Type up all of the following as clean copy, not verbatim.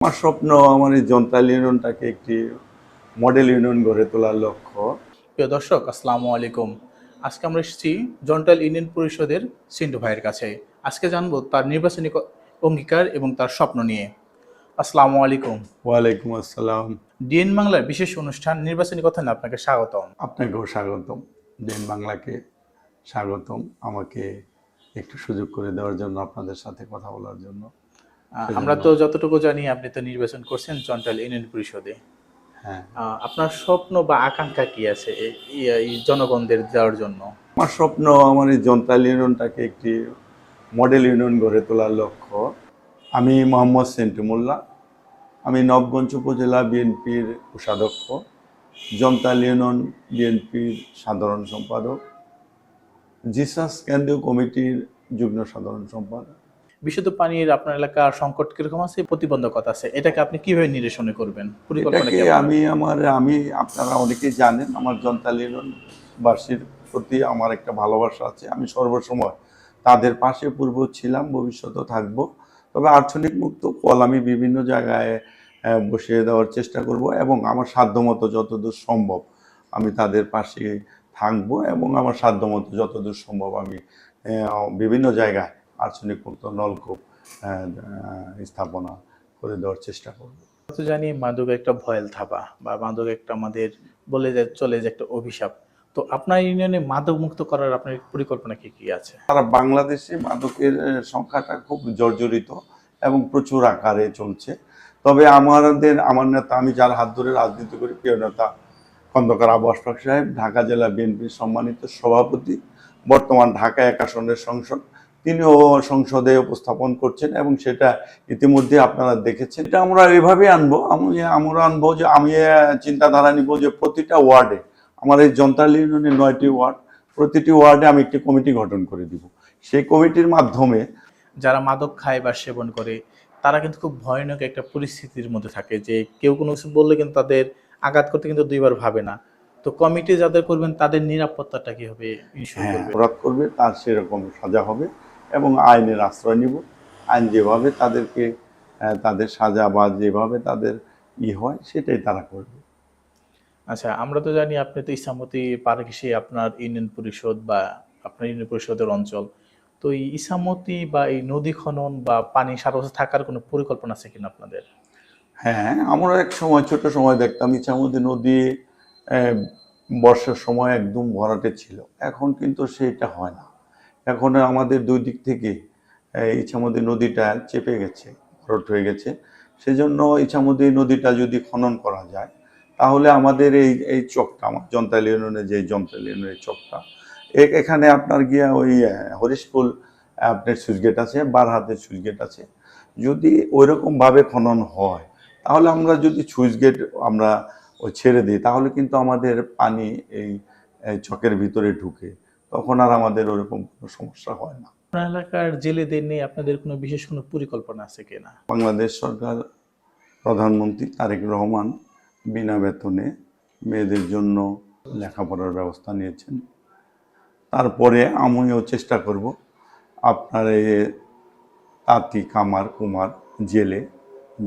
আমার স্বপ্ন আমার এই জন্তাল ইউনিয়নটাকে একটি মডেল ইউনিয়ন গড়ে তোলার লক্ষ্য। প্রিয় দর্শক, আসসালামু আলাইকুম। আজকে আমরা এসেছি জন্টাল ইউনিয়ন পরিষদের সিন্টু ভাইয়ের কাছে। আজকে জানবো তার নির্বাচনী অঙ্গীকার এবং তার স্বপ্ন নিয়ে। আসসালামু আলাইকুম। ওয়ালাইকুম আসসালাম। ডিএন বাংলার বিশেষ অনুষ্ঠান নির্বাচনী কথা নিয়ে আপনাকে স্বাগতম। আপনাকেও স্বাগতম। দেন বাংলাকে স্বাগতম, আমাকে একটু সুযোগ করে দেওয়ার জন্য, আপনাদের সাথে কথা বলার জন্য। আমরা তো যতটুকু জানি আপনি তো নির্বাচন করছেন জন্টাল ইউনিয়ন পরিষদে। হ্যাঁ, আপনার স্বপ্ন বা আকাঙ্ক্ষা কি আছে এই জনগণদের দেওয়ার জন্য? আমার স্বপ্ন আমার এই জন্তাল ইউনিয়নটাকে একটি মডেল ইউনিয়ন গড়ে তোলার লক্ষ্য। আমি মোহাম্মদ সেন্টু মোল্লা, আমি নবগঞ্জ উপজেলা বিএনপির কোষাধ্যক্ষ, জন্তাল ইউনিয়ন বিএনপির সাধারণ সম্পাদক, জিসাস কেন্দ্রীয় কমিটির যুগ্ম সাধারণ সম্পাদক। বিশুদ্ধ পানির আপনার এলাকার সংকট কিরকম আছে, প্রতিবন্ধকতা আছে, এটাকে আপনি কিভাবে নিরসনে করবেন, পরিকল্পনা কি আপনার? আমি আপনারা অনেকেই জানেন আমার জন্তাল ইউনিয়ন বাসীর প্রতি আমার একটা ভালোবাসা আছে। আমি সর্বসময় তাদের পাশে পূর্ব ছিলাম, ভবিষ্যতেও থাকবো। তবে আর্সেনিক মুক্ত কল আমি বিভিন্ন জায়গায় বসিয়ে দেওয়ার চেষ্টা করব এবং আমার সাধ্যমতো যতদূর সম্ভব আমি তাদের পাশে থাকবো এবং আমার সাধ্যমতো যতদূর সম্ভব আমি বিভিন্ন জায়গায় আর্সেনিক মুক্ত নলকূপ স্থাপনা করে দেওয়ার চেষ্টা করব। তো জানি মাদক একটা ভয়েল থাবা বা মাদক একটা আমাদের বলে যে চলে যে একটা অভিশাপ। তো আপনার ইউনিয়নে মাদক মুক্ত করার আপনার পরিকল্পনা কি কি আছে? সারা বাংলাদেশে মাদকের সংখ্যাটা খুব জর্জরিত এবং প্রচুর আকারে চলছে। তবে আমার নেতা, আমি যার হাত ধরে রাজনীতি করি, প্রিয় নেতা খন্দকার আবু আশফাক সাহেব, ঢাকা জেলা বিএনপির সম্মানিত সভাপতি, বর্তমান ঢাকা 1 আসনের সংসদ, তিনিও সংসদে উপস্থাপন করছেন এবং সেটা ইতিমধ্যে আপনারা দেখেছেন। এটা আমরা এভাবেই আমরা আনবো যে আমি চিন্তাধারা নিব যে প্রতিটা ওয়ার্ডে, আমার এই জন্তাল ইউনিয়নের 9টি ওয়ার্ড, প্রতিটি ওয়ার্ডে আমি একটি কমিটি গঠন করে দিব। সেই কমিটির মাধ্যমে যারা মাদক খায় বা সেবন করে তারা কিন্তু খুব ভয়ানক একটা পরিস্থিতির মধ্যে থাকে, যে কেউ কোনো কিছু বললে কিন্তু তাদের আঘাত করতে কিন্তু দুইবার ভাবে না। তো কমিটি যাদের করবেন তাদের নিরাপত্তাটা কি হবে ইনশিওর করবে? অপরাধ করবে তার সেরকম সাজা হবে এবং আইনের আশ্রয় নিব। আইন যেভাবে তাদেরকে তাদের সাজা বা যেভাবে তাদের হয় সেটাই তারা করবে। আচ্ছা, আমরা তো জানি আপনি তো ইছামতি পার ঘেঁষে আপনার ইউনিয়ন পরিষদ বা আপনার ইউনিয়ন পরিষদের অঞ্চল। তো এই ইছামতি বা এই নদী খনন বা পানি সারা বছর থাকার কোনো পরিকল্পনা আছে কিনা আপনাদের? হ্যাঁ, আমরা এক সময় ছোট সময় দেখতাম ইছামতি নদী বর্ষার সময় একদম ভরাটে ছিল। এখন কিন্তু সেটা হয় না। এখন আমাদের দুই দিক থেকে ইছামতি নদীটা চেপে গেছে, ভরাট হয়ে গেছে। সেজন্য ইছামতি নদীটা যদি খনন করা যায় তাহলে আমাদের এই চকটা, আমার জন্তাল ইউনিয়নের যে জন্তাল ইউনিয়নের চকটা, এখানে আপনার গিয়া ওই হরিশপুল আপনার সুইচ গেট আছে, বারহাতের সুইচ গেট আছে। যদি ওইরকমভাবে খনন হয় তাহলে আমরা যদি সুইচ গেট আমরা ওই ছেড়ে দিই তাহলে কিন্তু আমাদের পানি এই চকের ভিতরে ঢুকে, তখন আর আমাদের ওরকম কোনো সমস্যা হয় না। আপনার এলাকার জেলেদের নিয়ে আপনাদের কোনো বিশেষ কোনো পরিকল্পনা আছে কিনা? বাংলাদেশ সরকার, প্রধানমন্ত্রী তারেক রহমান বিনা বেতনে মেয়েদের জন্য লেখাপড়ার ব্যবস্থা নিয়েছেন। তারপরে আমিও চেষ্টা করব আপনার এই তাঁতি, কামার, কুমার, জেলে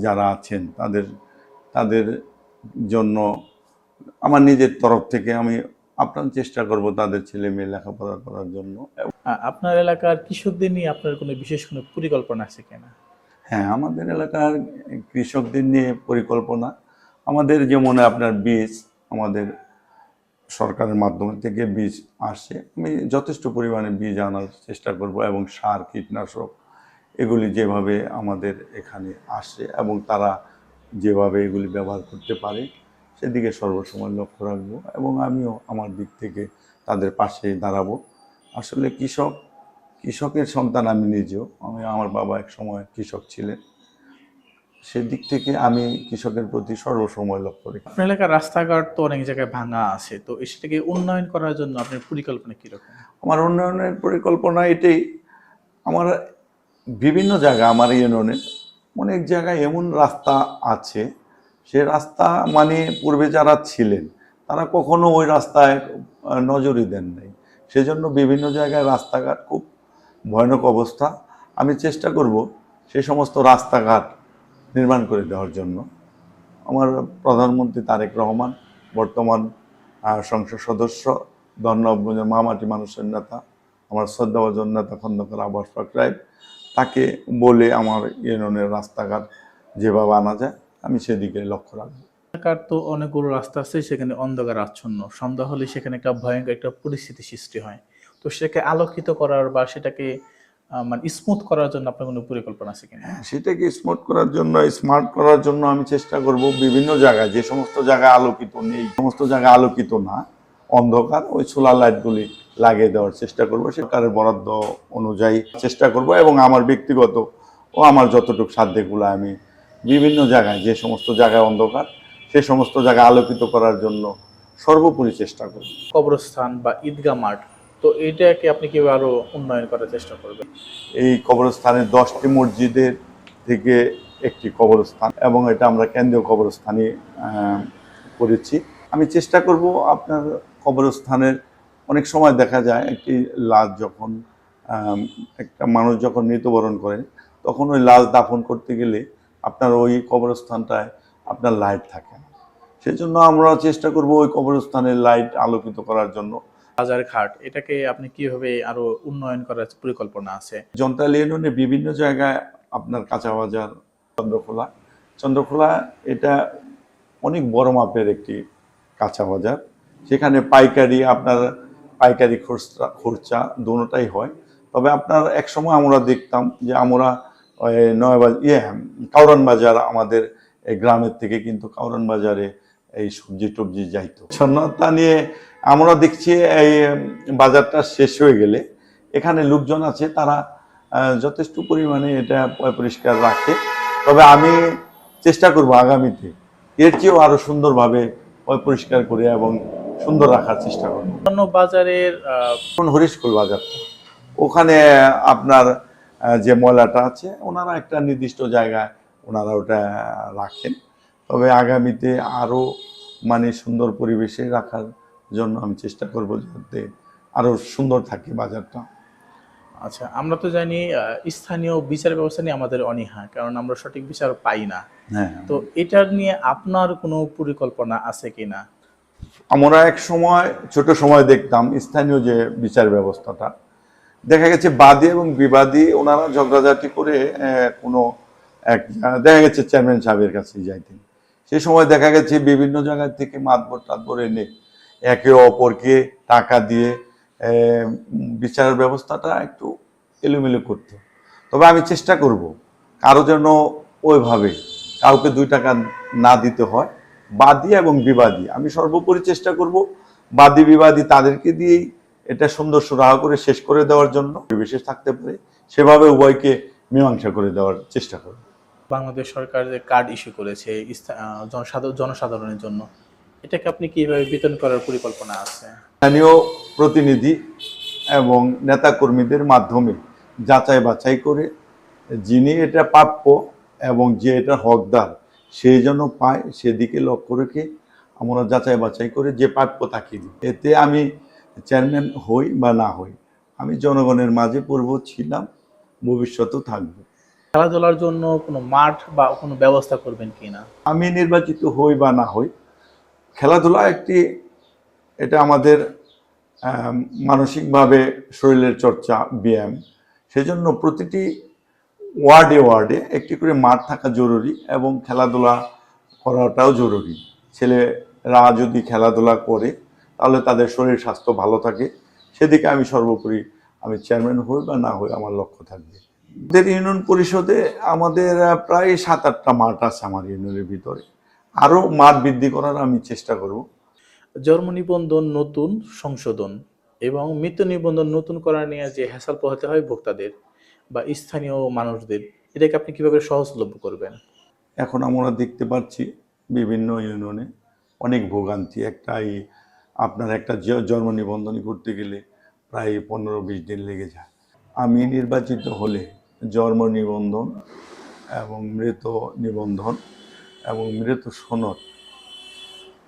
যারা আছেন তাদের তাদের জন্য আমার নিজের তরফ থেকে আমি আপ্রাণ চেষ্টা করব তাদের ছেলে মেয়ে লেখাপড়া করার জন্য। আপনার এলাকার কৃষকদের নিয়ে আপনার কোনো বিশেষ কোনো পরিকল্পনা আছে কিনা? হ্যাঁ, আমাদের এলাকার কৃষকদের নিয়ে পরিকল্পনা, আমাদের যেমন আপনার বীজ, আমাদের সরকারের মাধ্যমে থেকে বীজ আসে, আমি যথেষ্ট পরিমাণে বীজ আনার চেষ্টা করব এবং সার, কীটনাশক এগুলি যেভাবে আমাদের এখানে আসে এবং তারা যেভাবে এগুলি ব্যবহার করতে পারে সেদিকে সর্বসময় লক্ষ্য রাখবো এবং আমিও আমার দিক থেকে তাদের পাশে দাঁড়াবো। আসলে কৃষকের সন্তান আমি নিজেও, আমার বাবা এক সময় কৃষক ছিলেন, সেদিক থেকে আমি কৃষকের প্রতি সর্বসময় লক্ষ্য রাখি। আপনার এলাকার রাস্তাঘাট তো অনেক জায়গায় ভাঙা আছে, তো সেটাকে উন্নয়ন করার জন্য আপনার পরিকল্পনা কিরকম? আমার উন্নয়নের পরিকল্পনা এটাই, আমার বিভিন্ন জায়গা, আমার ইউনিয়নের অনেক জায়গায় এমন রাস্তা আছে, সে রাস্তা মানে পূর্বে যারা ছিলেন তারা কখনো ওই রাস্তায় নজরই দেন নাই। সেজন্য বিভিন্ন জায়গায় রাস্তাঘাট খুব ভয়ানক অবস্থা। আমি চেষ্টা করব সে সমস্ত রাস্তাঘাট নির্মাণ করে দেওয়ার জন্য আমার প্রধানমন্ত্রী তারেক রহমান, বর্তমান সংসদ সদস্য ধন্যবাদ মামাটি মানুষের নেতা, আমার শ্রদ্ধাভাজন নেতা খন্দকার আব্বাস পাকরাইব, তাকে বলে আমার ইউনিয়নের রাস্তাঘাট যেভাবে আনা যায় আমি সেদিকে লক্ষ্য রাখবো। এলাকার তো অনেকগুলো রাস্তা আছে, সেখানে অন্ধকার আচ্ছন্ন, সন্ধ্যা হলে সেখানে একটা ভয়ঙ্কর একটা পরিস্থিতি সৃষ্টি হয়। তো সেটাকে আলোকিত করার বা সেটাকে মানে স্মুথ করার জন্য আপনার কোনো পরিকল্পনা আছে কিনা? সেটাকে স্মার্ট করার জন্য আমি চেষ্টা করব বিভিন্ন জায়গায়, যে সমস্ত জায়গায় আলোকিত নেই, সমস্ত জায়গায় আলোকিত না, অন্ধকার, ওই সোলার লাইটগুলি লাগিয়ে দেওয়ার চেষ্টা করব। সরকারের বরাদ্দ অনুযায়ী চেষ্টা করব এবং আমার ব্যক্তিগত ও আমার যতটুকু সাধ্যগুলো আমি বিভিন্ন জায়গায়, যে সমস্ত জায়গায় অন্ধকার সে সমস্ত জায়গা আলোকিত করার জন্য সর্বোপরি চেষ্টা করব। কবরস্থান বা ঈদগাহ মাঠ, তো এইটাকে আপনি কিভাবে আরো উন্নয়ন করার চেষ্টা করবেন? এই কবরস্থানের 10টি মসজিদের থেকে একটি কবরস্থান, এবং এটা আমরা কেন্দ্রীয় কবরস্থানে করেছি। আমি চেষ্টা করব আপনার কবরস্থানের, অনেক সময় দেখা যায় একটি লাশ যখন একটা মানুষ যখন মৃত্যুবরণ করে, তখন ওই লাশ দাফন করতে গেলে আপনার ওই কবরস্থানটায় আপনার লাইট থাকে না। সেজন্য আমরা চেষ্টা করব ওই কবরস্থানের লাইট আলোকিত করার জন্য। বাজার ঘাট, এটাকে আপনি কিভাবে আরো উন্নয়ন করার পরিকল্পনা আছে? যন্ত্রালী ইউনিয়নের বিভিন্ন জায়গায় আপনার কাঁচা বাজার, চন্দ্রখোলা এটা অনেক বড় মাপের একটি কাঁচা বাজার। সেখানে পাইকারি খুচরা দুটোটাই হয়। তবে আপনার এক সময় আমরা দেখতাম যে আমরা কাউরান বাজার, আমাদের এই গ্রামের থেকে কিন্তু কাউরান বাজারে এই সবজি টবজি যাইতো। সন্ন্যতা নিয়ে আমরা দেখছি এই বাজারটা শেষ হয়ে গেলে এখানে লোকজন আছে, তারা যথেষ্ট পরিমাণে এটা পরিষ্কার রাখে। তবে আমি চেষ্টা করব আগামীতে এর চেয়েও আরো সুন্দরভাবে পরিষ্কার করে এবং সুন্দর রাখার চেষ্টা করব। অন্য বাজারের হরিশকুল বাজারটা, ওখানে আপনার যে ময়লাটা আছে ওনারা একটা নির্দিষ্ট জায়গায় ওনারা ওটা রাখেন। তবে আগামীতে আরো মানে সুন্দর পরিবেশে রাখার জন্য আমি চেষ্টা করব যাতে আরো সুন্দর থাকে বাজারটা। আচ্ছা, আমরা তো জানি স্থানীয় বিচার ব্যবস্থা নিয়ে আমাদের অনীহা, কারণ আমরা সঠিক বিচার পাই না। হ্যাঁ, তো এটার নিয়ে আপনার কোনো পরিকল্পনা আছে কিনা? আমরা এক সময় ছোট সময় দেখতাম স্থানীয় যে বিচার ব্যবস্থাটা, দেখা গেছে বাদী এবং বিবাদী ওনারা ঝগড়াঝাটি করে কোনো দেখা গেছে চেয়ারম্যান সাহেবের কাছে যাইতেন। সেই সময় দেখা গেছে বিভিন্ন জায়গা থেকে মাতবর এনে একে অপরকে টাকা দিয়ে বিচারের ব্যবস্থাটা একটু এলোমেলো করতো। তবে আমি চেষ্টা করব কারো যেন ওইভাবে কাউকে 2 টাকা না দিতে হয়। বাদী এবং বিবাদী আমি সর্বোপরি চেষ্টা করব বাদী বিবাদী তাদেরকে দিয়েই এটা সুন্দর সুরাহা করে শেষ করে দেওয়ার জন্য, বিশেষ থাকতে পারে সেভাবে উভয়কে মীমাংসা করে দেওয়ার চেষ্টা করব। বাংলাদেশ সরকার যে কার্ড ইস্যু করেছে জনসাধারণের জন্য, এটাকে আপনি কিভাবে বিতরণ করার পরিকল্পনা আছে? স্থানীয় প্রতিনিধি এবং নেতাকর্মীদের মাধ্যমে যাচাই বাছাই করে যিনি এটা প্রাপ্য এবং যে এটা হকদার সেই জন্য পায় সেদিকে লক্ষ্য রেখে আমরা যাচাই বাছাই করে যে প্রাপ্য তাকে দিই। এতে আমি চেয়ারম্যান হই বা না হই, আমি জনগণের মাঝে পূর্ব ছিলাম, ভবিষ্যতেও থাকবো। খেলাধুলার জন্য কোনো মাঠ বা কোনো ব্যবস্থা করবেন কিনা? আমি নির্বাচিত হই বা না হই, খেলাধুলা এটা আমাদের মানসিকভাবে শরীরের চর্চা, ব্যায়াম। সেজন্য প্রতিটি ওয়ার্ডে একটি করে মাঠ থাকা জরুরি এবং খেলাধুলা করাটাও জরুরি। ছেলেরা যদি খেলাধুলা করে তাহলে তাদের শরীর স্বাস্থ্য ভালো থাকে। সেদিকে আমি সর্বোপরি আমি চেয়ারম্যান হই বা না হই আমার লক্ষ্য থাকবে। আমাদের ইউনিয়ন পরিষদে আমাদের প্রায় 7-8টা মাঠ আছে আমার ইউনিয়নের ভিতরে। আরও মাঠ বৃদ্ধি করার আমি চেষ্টা করব। জন্ম নিবন্ধন নতুন সংশোধন এবং মৃত্যু নিবন্ধন নতুন করা নিয়ে যে হ্যাসেল পোহাতে হয় ভোক্তাদের বা স্থানীয় মানুষদের, এটাকে আপনি কিভাবে সহজলভ্য করবেন? এখন আমরা দেখতে পাচ্ছি বিভিন্ন ইউনিয়নে অনেক ভোগান্তি। আপনার একটা জন্ম নিবন্ধন করতে গেলে প্রায় 15-20 দিন লেগে যায়। আমি নির্বাচিত হলে জন্ম নিবন্ধন এবং মৃত নিবন্ধন এবং মৃত সনদ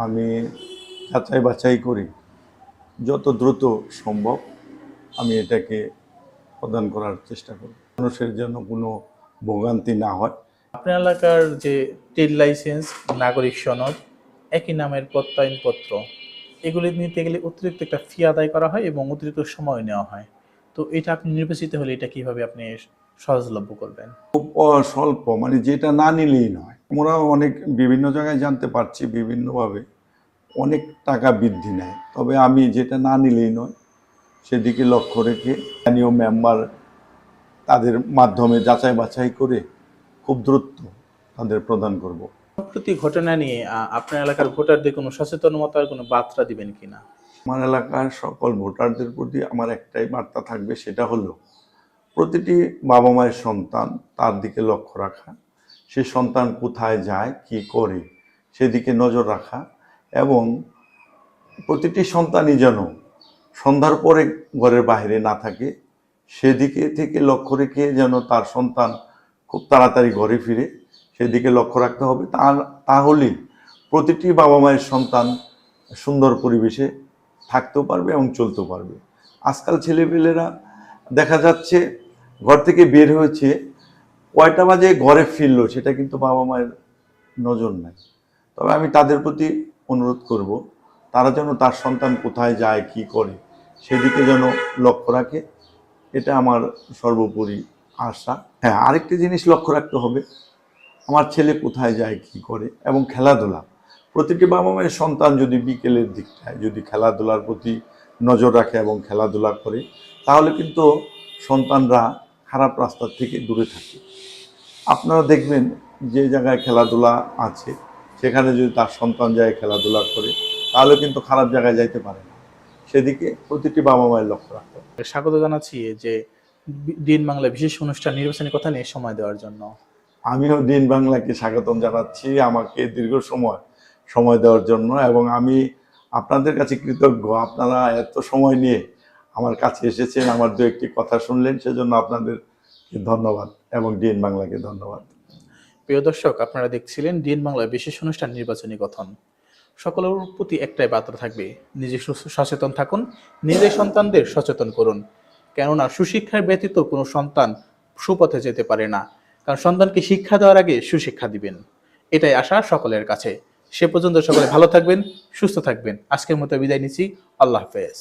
আমি যাচাই বাছাই করি যত দ্রুত সম্ভব আমি এটাকে প্রদান করার চেষ্টা করব। মানুষের যেন কোনো ভোগান্তি না হয় আপনার এলাকার যে ট্রেড লাইসেন্স, নাগরিক সনদ, একই নামের প্রত্যয়নপত্র, এগুলি নিতে গেলে অতিরিক্ত একটা ফি আদায় করা হয় এবং অতিরিক্ত সময় নেওয়া হয়। তো এটা আপনি নির্বাচিত হলে এটা কিভাবে আপনি সহজলভ্য করবেন? স্বল্প, মানে যেটা না নিলেই নয়। আমরা অনেক বিভিন্ন জায়গায় জানতে পারছি বিভিন্নভাবে অনেক টাকা বৃদ্ধি নেয়, তবে আমি যেটা না নিলেই নয় সেদিকে লক্ষ্য রেখে স্থানীয় মেম্বার তাদের মাধ্যমে যাচাই বাছাই করে খুব দ্রুত তাদের প্রদান করব। সম্প্রতি ঘটনা নিয়ে আপনার এলাকার ভোটারদের কোনো সচেতনতার কোনো বার্তা দিবেন কিনা? আমার এলাকার সকল ভোটারদের প্রতি আমার একটাই বার্তা থাকবে, সেটা হলো প্রতিটি বাবা মায়ের সন্তান তার দিকে লক্ষ্য রাখা, সে সন্তান কোথায় যায় কি করে সেদিকে নজর রাখা, এবং প্রতিটি সন্তানই যেন সন্ধ্যার পরে ঘরের বাইরে না থাকে, সেদিকে থেকে লক্ষ্য রেখে যেন তার সন্তান খুব তাড়াতাড়ি ঘরে ফিরে সেদিকে লক্ষ্য রাখতে হবে। তাহলেই প্রতিটি বাবা মায়ের সন্তান সুন্দর পরিবেশে থাকতেও পারবে এবং চলতেও পারবে। আজকাল ছেলেপেলেরা দেখা যাচ্ছে ঘর থেকে বের হয়েছে, কয়টা বাজে ঘরে ফিরলো সেটা কিন্তু বাবা মায়ের নজর নাই। তবে আমি তাদের প্রতি অনুরোধ করব, তারা যেন তার সন্তান কোথায় যায় কি করে সেদিকে যেন লক্ষ্য রাখে, এটা আমার সর্বোপরি আশা। হ্যাঁ, আরেকটি জিনিস লক্ষ্য রাখতে হবে, আমার ছেলে কোথায় যায় কি করে এবং খেলাধুলা। প্রতিটি বাবা মায়ের সন্তান যদি বিকেলের দিকটায় যদি খেলাধুলার প্রতি নজর রাখে এবং খেলাধুলা করে, তাহলে কিন্তু সন্তানরা খারাপ রাস্তার থেকে দূরে থাকে। আপনারা দেখবেন যে জায়গায় খেলাধুলা আছে সেখানে যদি তার সন্তান যায় খেলাধুলা করে, তাহলে কিন্তু খারাপ জায়গায় যাইতে পারে না। সেদিকে প্রতিটি বাবা মায়ের লক্ষ্য রাখতে হবে। স্বাগত জানাচ্ছি যে দিন বাংলা বিশেষ অনুষ্ঠান নির্বাচনী কথা নিয়ে সময় দেওয়ার জন্য। আমিও দিন বাংলাকে স্বাগতম জানাচ্ছি আমাকে দীর্ঘ সময় দেওয়ার জন্য, এবং আমি আপনাদের কাছে কৃতজ্ঞ, আপনারা এত সময় নিয়ে আমার কাছে এসেছেন, আমার দু একটি কথা শুনলেন, সেজন্য আপনাদেরকে ধন্যবাদ এবং দিন বাংলাকে ধন্যবাদ। প্রিয় দর্শক, আপনারা দেখছিলেন দিন বাংলা বিশেষ অনুষ্ঠান নির্বাচনী কথন। সকলের প্রতি একটাই বার্তা থাকবে, নিজে সচেতন থাকুন, নিজের সন্তানদের সচেতন করুন। কেননা সুশিক্ষার ব্যতীত কোনো সন্তান সুপথে যেতে পারে না। কারণ সন্তানকে শিক্ষা দেওয়ার আগে সুশিক্ষা দিবেন, এটাই আশা সকলের কাছে। সে পর্যন্ত সকলে ভালো থাকবেন, সুস্থ থাকবেন। আজকের মতো বিদায় নিচ্ছি। আল্লাহ হাফেজ।